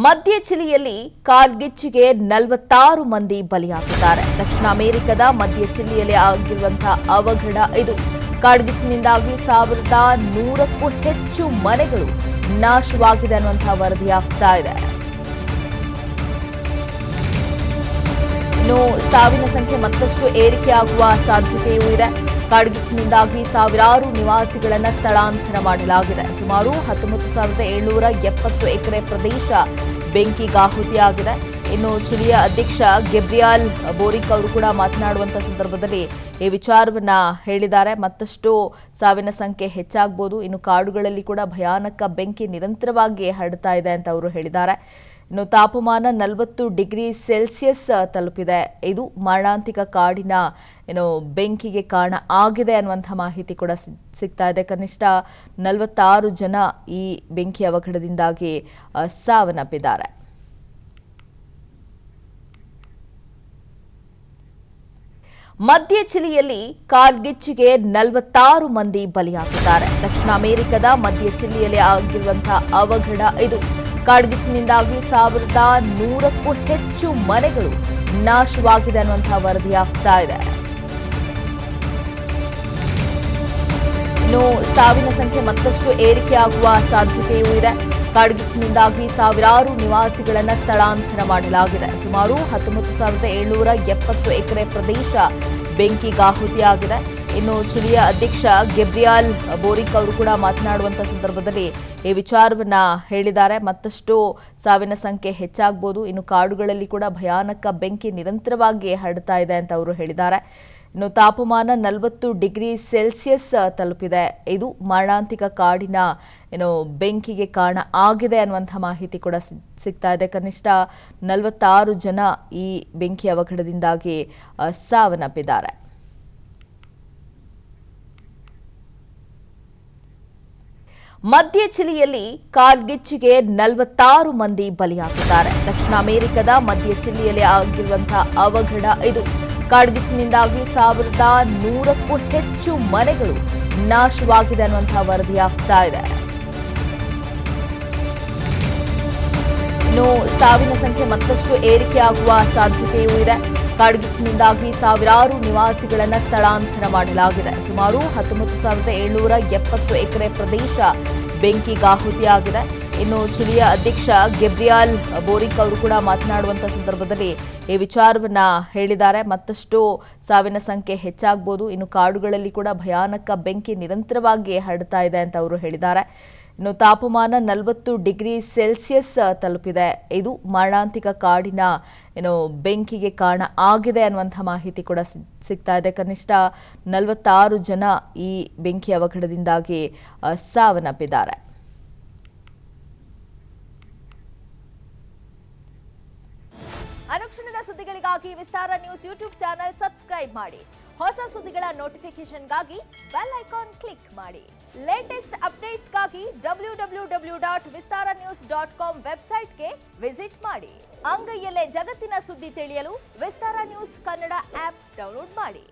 ಮಧ್ಯ ಚಿಲಿಯಲ್ಲಿ ಕಾಲ್ಗಿಚ್ಚಿಗೆ 46 ಮಂದಿ ಬಲಿಯಾಗಿದ್ದಾರೆ. ದಕ್ಷಿಣ ಅಮೆರಿಕದ ಮಧ್ಯ ಚಿಲಿಯಲ್ಲಿ ಆಗಿರುವಂತಹ ಅವಘಡ ಇದು. ಕಾಡ್ಗಿಚ್ಚಿನಿಂದಾಗಿ 1100ಕ್ಕೂ ಹೆಚ್ಚು ಮನೆಗಳು ನಾಶವಾಗಿದೆ ಅನ್ನುವಂತಹ ವರದಿಯಾಗ್ತಾ ಇದೆ. ಇನ್ನು ಸಾವಿನ ಸಂಖ್ಯೆ ಮತ್ತಷ್ಟು ಏರಿಕೆಯಾಗುವ ಸಾಧ್ಯತೆಯೂ ಇದೆ. ಕಾಡ್ಗಿಚ್ಚಿನಿಂದಾಗಿ ಸಾವಿರಾರು ನಿವಾಸಿಗಳನ್ನು ಸ್ಥಳಾಂತರ ಮಾಡಲಾಗಿದೆ. ಸುಮಾರು 19,770 ಎಕರೆ ಪ್ರದೇಶ ಬೆಂಕಿಗಾಹುತಿಯಾಗಿದೆ. ಇನ್ನು ಚಿಲಿಯ ಅಧ್ಯಕ್ಷ ಗೇಬ್ರಿಯಲ್ ಬೋರಿಕ್ ಅವರು ಕೂಡ ಮಾತನಾಡುವಂತಹ ಸಂದರ್ಭದಲ್ಲಿ ಈ ವಿಚಾರವನ್ನ ಹೇಳಿದ್ದಾರೆ. ಮತ್ತಷ್ಟು ಸಾವಿನ ಸಂಖ್ಯೆ ಹೆಚ್ಚಾಗಬಹುದು. ಇನ್ನು ಕಾಡುಗಳಲ್ಲಿ ಕೂಡ ಭಯಾನಕ ಬೆಂಕಿ ನಿರಂತರವಾಗಿ ಹರಡ್ತಾ ಇದೆ ಅಂತ ಅವರು ಹೇಳಿದ್ದಾರೆ. ಇನ್ನು ತಾಪಮಾನ 40 ಡಿಗ್ರಿ ಸೆಲ್ಸಿಯಸ್ ತಲುಪಿದೆ. ಇದು ಮರಣಾಂತಿಕ ಕಾಡಿನ ಬೆಂಕಿಗೆ ಕಾರಣ ಆಗಿದೆ ಅನ್ನುವಂಥ ಮಾಹಿತಿ ಕೂಡ ಸಿಗ್ತಾ ಇದೆ. ಕನಿಷ್ಠ 46 ಜನ ಈ ಬೆಂಕಿ ಅವಘಡದಿಂದಾಗಿ ಸಾವನ್ನಪ್ಪಿದ್ದಾರೆ. ಮಧ್ಯ ಚಿಲಿಯಲ್ಲಿ ಕಾಲ್ಗಿಚ್ಚಿಗೆ 46 ಮಂದಿ ಬಲಿಯಾಗಿದ್ದಾರೆ. ದಕ್ಷಿಣ ಅಮೆರಿಕದ ಮಧ್ಯ ಚಿಲಿಯಲ್ಲಿ ಆಗಿರುವಂತಹ ಅವಘಡ ಇದು. ಕಾಡ್ಗಿಚ್ಚಿನಿಂದಾಗಿ 1100ಕ್ಕೂ ಹೆಚ್ಚು ಮನೆಗಳು ನಾಶವಾಗಿದೆ ಅನ್ನುವಂತಹ ವರದಿಯಾಗ್ತಾ ಇದೆ. ಇನ್ನು ಸಾವಿನ ಸಂಖ್ಯೆ ಮತ್ತಷ್ಟು ಏರಿಕೆಯಾಗುವ ಸಾಧ್ಯತೆಯೂ ಇದೆ. ಕಾಡ್ಗಿಚ್ಚಿನಿಂದಾಗಿ ಸಾವಿರಾರು ನಿವಾಸಿಗಳನ್ನು ಸ್ಥಳಾಂತರ ಮಾಡಲಾಗಿದೆ. ಸುಮಾರು 19,770 ಎಕರೆ ಪ್ರದೇಶ ಬೆಂಕಿಗಾಹುತಿಯಾಗಿದೆ. ಇನ್ನು ಚಿಲಿಯ ಅಧ್ಯಕ್ಷ ಗೇಬ್ರಿಯಲ್ ಬೋರಿಕ್ ಅವರು ಕೂಡ ಮಾತನಾಡುವಂತಹ ಸಂದರ್ಭದಲ್ಲಿ ಈ ವಿಚಾರವನ್ನ ಹೇಳಿದ್ದಾರೆ. ಮತ್ತಷ್ಟು ಸಾವಿನ ಸಂಖ್ಯೆ ಹೆಚ್ಚಾಗಬಹುದು. ಇನ್ನು ಕಾಡುಗಳಲ್ಲಿ ಕೂಡ ಭಯಾನಕ ಬೆಂಕಿ ನಿರಂತರವಾಗಿ ಹರಡ್ತಾ ಇದೆ ಅಂತ ಅವರು ಹೇಳಿದ್ದಾರೆ. ಇನ್ನು ತಾಪಮಾನ 40 ಡಿಗ್ರಿ ಸೆಲ್ಸಿಯಸ್ ತಲುಪಿದೆ. ಇದು ಮರಣಾಂತಿಕ ಕಾಡಿನ ಬೆಂಕಿಗೆ ಕಾರಣ ಆಗಿದೆ ಅನ್ನುವಂಥ ಮಾಹಿತಿ ಕೂಡ ಸಿಗ್ತಾ ಇದೆ. ಕನಿಷ್ಠ 46 ಜನ ಈ ಬೆಂಕಿ ಅವಘಡದಿಂದಾಗಿ ಸಾವನ್ನಪ್ಪಿದ್ದಾರೆ. ಮಧ್ಯ ಚಿಲಿಯಲ್ಲಿ ಕಾಲ್ಗಿಚ್ಚಿಗೆ 46 ಮಂದಿ ಬಲಿಯಾಗಿದ್ದಾರೆ. ದಕ್ಷಿಣ ಅಮೆರಿಕದ ಮಧ್ಯ ಚಿಲಿಯಲ್ಲಿ ಆಗಿರುವಂತಹ ಅವಘಡ ಇದು. ಕಾಡ್ಗಿಚ್ಚಿನಿಂದಾಗಿ 1100ಕ್ಕೂ ಹೆಚ್ಚು ಮನೆಗಳು ನಾಶವಾಗಿದೆ ಅನ್ನುವಂತಹ ವರದಿಯಾಗ್ತಾ ಇದೆ. ಇನ್ನು ಸಾವಿನ ಸಂಖ್ಯೆ ಮತ್ತಷ್ಟು ಏರಿಕೆಯಾಗುವ ಸಾಧ್ಯತೆಯೂ ಇದೆ. ಕಾಡ್ಗಿಚ್ಚಿನಿಂದಾಗಿ ಸಾವಿರಾರು ನಿವಾಸಿಗಳನ್ನು ಸ್ಥಳಾಂತರ ಮಾಡಲಾಗಿದೆ. ಸುಮಾರು 19,770 ಎಕರೆ ಪ್ರದೇಶ ಬೆಂಕಿಗಾಹುತಿಯಾಗಿದೆ. ಇನ್ನು ಚಿಲಿಯ ಅಧ್ಯಕ್ಷ ಗೇಬ್ರಿಯಲ್ ಬೋರಿಕ್ ಅವರು ಕೂಡ ಮಾತನಾಡುವಂತಹ ಸಂದರ್ಭದಲ್ಲಿ ಈ ವಿಚಾರವನ್ನ ಹೇಳಿದ್ದಾರೆ. ಮತ್ತಷ್ಟು ಸಾವಿನ ಸಂಖ್ಯೆ ಹೆಚ್ಚಾಗಬಹುದು. ಇನ್ನು ಕಾಡುಗಳಲ್ಲಿ ಕೂಡ ಭಯಾನಕ ಬೆಂಕಿ ನಿರಂತರವಾಗಿ ಹರಡ್ತಾ ಇದೆ ಅಂತ ಅವರು ಹೇಳಿದ್ದಾರೆ. ಇನ್ನು ತಾಪಮಾನ 40 ಡಿಗ್ರಿ ಸೆಲ್ಸಿಯಸ್ ತಲುಪಿದೆ. ಇದು ಮರಣಾಂತಿಕ ಕಾಡಿನ ಬೆಂಕಿಗೆ ಕಾರಣ ಆಗಿದೆ ಅನ್ನುವಂಥ ಮಾಹಿತಿ ಕೂಡ ಸಿಗ್ತಾ ಇದೆ. ಕನಿಷ್ಠ 46 ಜನ ಈ ಬೆಂಕಿ ಅವಘಡದಿಂದಾಗಿ ಸಾವನ್ನಪ್ಪಿದ್ದಾರೆ. ಅನುಕ್ಷಣದ ಸುದ್ದಿಗಳಿಗಾಗಿ ವಿಸ್ತಾರ ನ್ಯೂಸ್ ಯೂಟ್ಯೂಬ್ ಚಾನೆಲ್ ಸಬ್ಸ್ಕ್ರೈಬ್ ಮಾಡಿ. ಹೊಸ ಸುದ್ದಿಗಳ ನೋಟಿಫಿಕೇಶನ್ಗಾಗಿ ಬೆಲ್ ಐಕಾನ್ ಕ್ಲಿಕ್ ಮಾಡಿ. ಲೇಟೆಸ್ಟ್ ಅಪ್ಡೇಟ್ಸ್ಗಾಗಿ www.vistaranews.com ವೆಬ್ಸೈಟ್ಗೆ ವಿಸಿಟ್ ಮಾಡಿ. ಅಂಗೈಯಲ್ಲೇ ಜಗತ್ತಿನ ಸುದ್ದಿ ತಿಳಿಯಲು ವಿಸ್ತಾರ ನ್ಯೂಸ್ ಕನ್ನಡ ಆಪ್ ಡೌನ್ಲೋಡ್ ಮಾಡಿ.